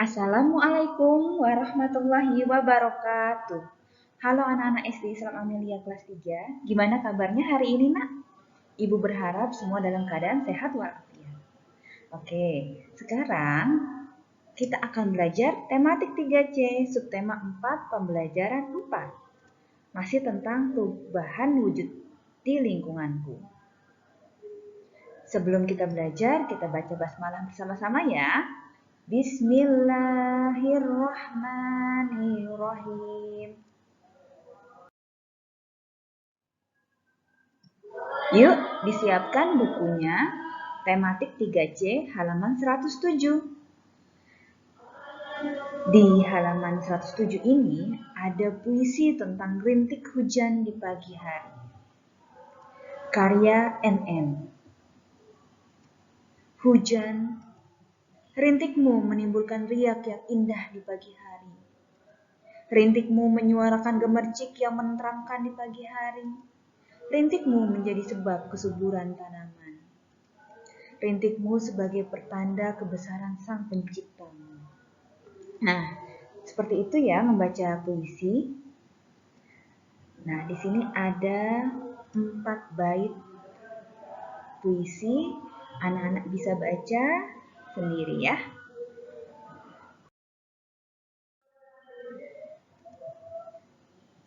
Assalamualaikum warahmatullahi wabarakatuh. Halo anak-anak SD Islam Amelia kelas 3. Gimana kabarnya hari ini, Nak? Ibu berharap semua dalam keadaan sehat walafiat. Oke, sekarang kita akan belajar tematik 3C, subtema 4, pembelajaran 4. Masih tentang perubahan wujud di lingkunganku. Sebelum kita belajar, kita baca basmalah bersama-sama ya. Bismillahirrahmanirrahim. Yuk, disiapkan bukunya, tematik 3C, halaman 107. Di halaman 107 ini ada puisi tentang rintik hujan di pagi hari. Karya NN. Hujan, rintikmu menimbulkan riak yang indah di pagi hari. Rintikmu menyuarakan gemercik yang menerangkan di pagi hari. Rintikmu menjadi sebab kesuburan tanaman. Rintikmu sebagai pertanda kebesaran Sang Penciptamu. Nah, seperti itu ya membaca puisi. Nah, di sini ada 4 bait puisi. Anak-anak bisa baca sendiri ya.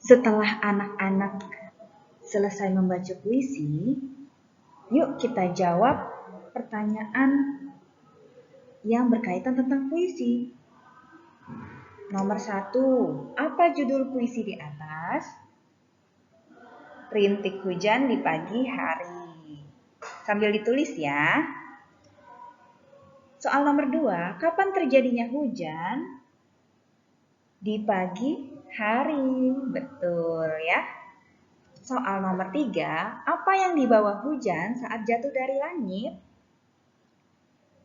Setelah anak-anak selesai membaca puisi, yuk kita jawab pertanyaan yang berkaitan tentang puisi. Nomor 1, apa judul puisi di atas? Rintik hujan di pagi hari. Sambil ditulis ya. Soal nomor 2, kapan terjadinya hujan? Di pagi hari. Betul ya. Soal nomor 3, apa yang dibawa hujan saat jatuh dari langit?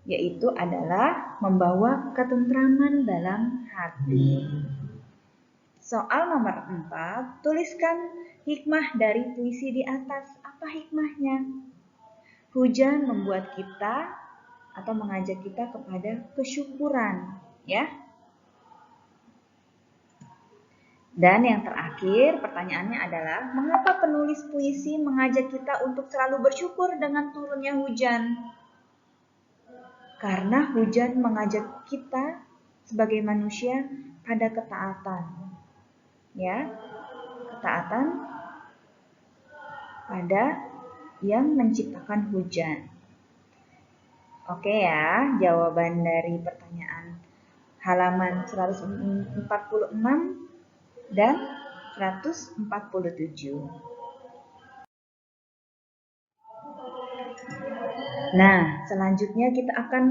Yaitu adalah membawa ketentraman dalam hati. Soal nomor 4, tuliskan hikmah dari puisi di atas. Apa hikmahnya? Hujan membuat kita atau mengajak kita kepada kesyukuran, ya. Dan yang terakhir, pertanyaannya adalah, mengapa penulis puisi mengajak kita untuk selalu bersyukur dengan turunnya hujan? Karena hujan mengajak kita sebagai manusia pada ketaatan. Ya, ketaatan pada yang menciptakan hujan. Oke ya, jawaban dari pertanyaan halaman 146 dan 147. Nah, selanjutnya kita akan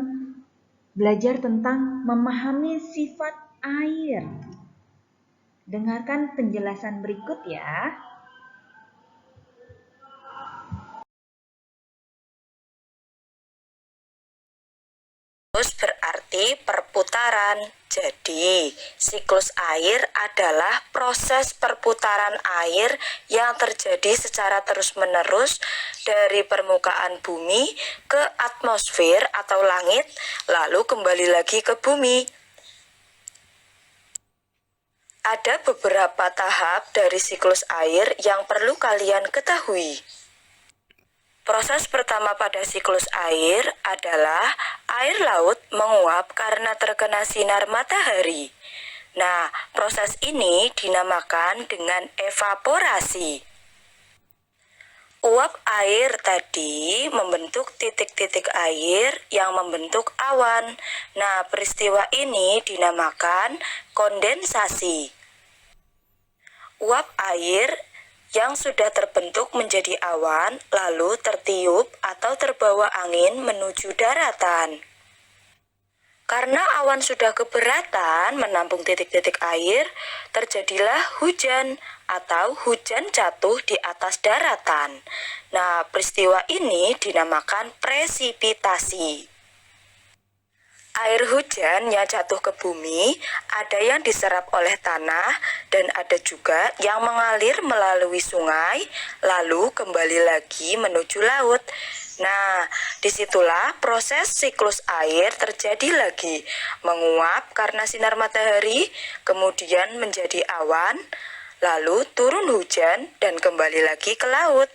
belajar tentang memahami sifat air. Dengarkan penjelasan berikut ya. Berarti perputaran. Jadi, siklus air adalah proses perputaran air yang terjadi secara terus-menerus dari permukaan bumi ke atmosfer atau langit, lalu kembali lagi ke bumi. Ada beberapa tahap dari siklus air yang perlu kalian ketahui. Proses pertama pada siklus air adalah air laut menguap karena terkena sinar matahari. Nah, proses ini dinamakan dengan evaporasi. Uap air tadi membentuk titik-titik air yang membentuk awan. Nah, peristiwa ini dinamakan kondensasi. Uap air yang sudah terbentuk menjadi awan, lalu tertiup atau terbawa angin menuju daratan. Karena awan sudah keberatan menampung titik-titik air, terjadilah hujan atau hujan jatuh di atas daratan. Nah, peristiwa ini dinamakan presipitasi. Air hujan yang jatuh ke bumi, ada yang diserap oleh tanah dan ada juga yang mengalir melalui sungai, lalu kembali lagi menuju laut. Nah, disitulah proses siklus air terjadi lagi, menguap karena sinar matahari, kemudian menjadi awan, lalu turun hujan dan kembali lagi ke laut.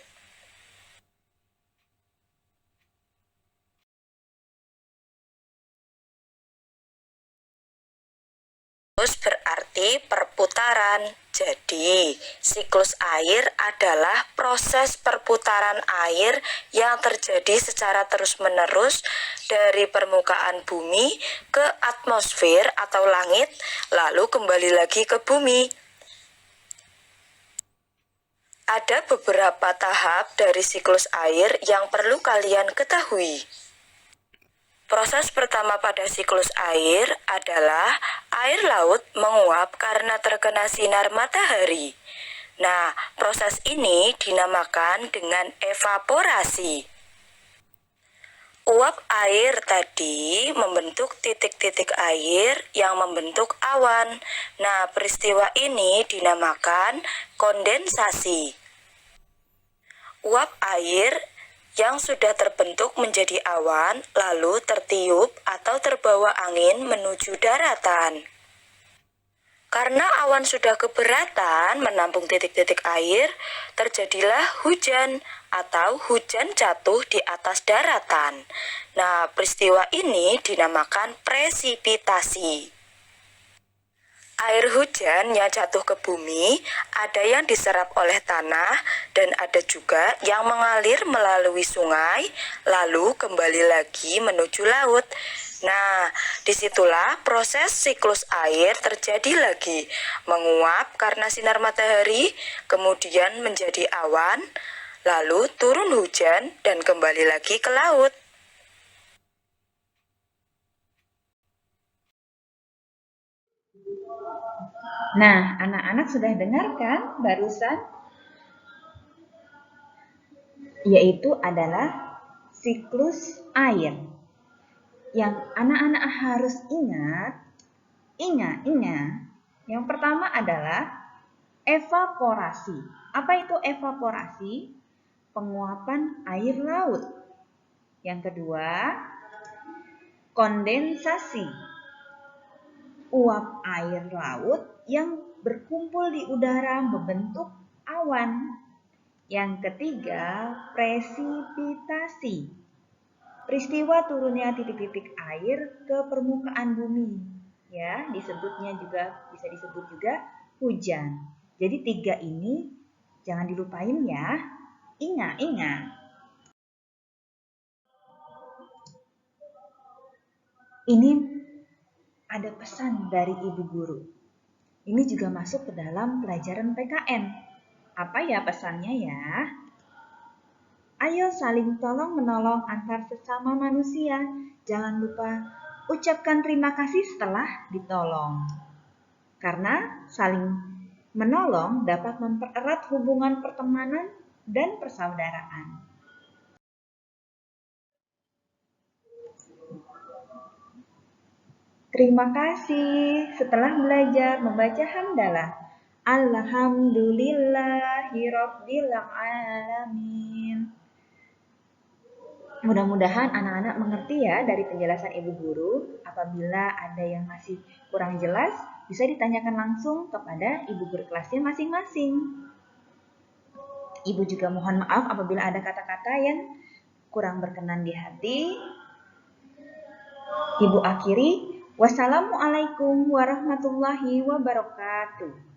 Siklus berarti perputaran. Jadi, siklus air adalah proses perputaran air yang terjadi secara terus-menerus dari permukaan bumi ke atmosfer atau langit, lalu kembali lagi ke bumi. Ada beberapa tahap dari siklus air yang perlu kalian ketahui. Proses pertama pada siklus air adalah air laut menguap karena terkena sinar matahari. Nah, proses ini dinamakan dengan evaporasi. Uap air tadi membentuk titik-titik air yang membentuk awan. Nah, peristiwa ini dinamakan kondensasi. Uap air yang sudah terbentuk menjadi awan, lalu tertiup atau terbawa angin menuju daratan. Karena awan sudah keberatan menampung titik-titik air, terjadilah hujan atau hujan jatuh di atas daratan. Nah, peristiwa ini dinamakan presipitasi. Air hujan yang jatuh ke bumi ada yang diserap oleh tanah dan ada juga yang mengalir melalui sungai lalu kembali lagi menuju laut. Nah, disitulah proses siklus air terjadi lagi, menguap karena sinar matahari, kemudian menjadi awan, lalu turun hujan dan kembali lagi ke laut. Nah, anak-anak sudah dengar kan barusan? Yaitu adalah siklus air. Yang anak-anak harus ingat. Yang pertama adalah evaporasi. Apa itu evaporasi? Penguapan air laut. Yang kedua, kondensasi. Uap air laut yang berkumpul di udara membentuk awan. Yang ketiga, presipitasi. Peristiwa turunnya titik-titik air ke permukaan bumi. Ya, disebutnya juga bisa disebut juga hujan. Jadi 3 ini jangan dilupain ya. Ingat. Ini ada pesan dari ibu guru. Ini juga masuk ke dalam pelajaran PKN. Apa ya pesannya ya? Ayo saling tolong-menolong antar sesama manusia. Jangan lupa ucapkan terima kasih setelah ditolong. Karena saling menolong dapat mempererat hubungan pertemanan dan persaudaraan. Terima kasih setelah belajar membaca hamdalah. Alhamdulillahirabbil alamin. Mudah-mudahan anak-anak mengerti ya dari penjelasan ibu guru. Apabila ada yang masih kurang jelas, bisa ditanyakan langsung kepada ibu guru kelasnya masing-masing. Ibu juga mohon maaf apabila ada kata-kata yang kurang berkenan di hati. Ibu akhiri, wassalamualaikum warahmatullahi wabarakatuh.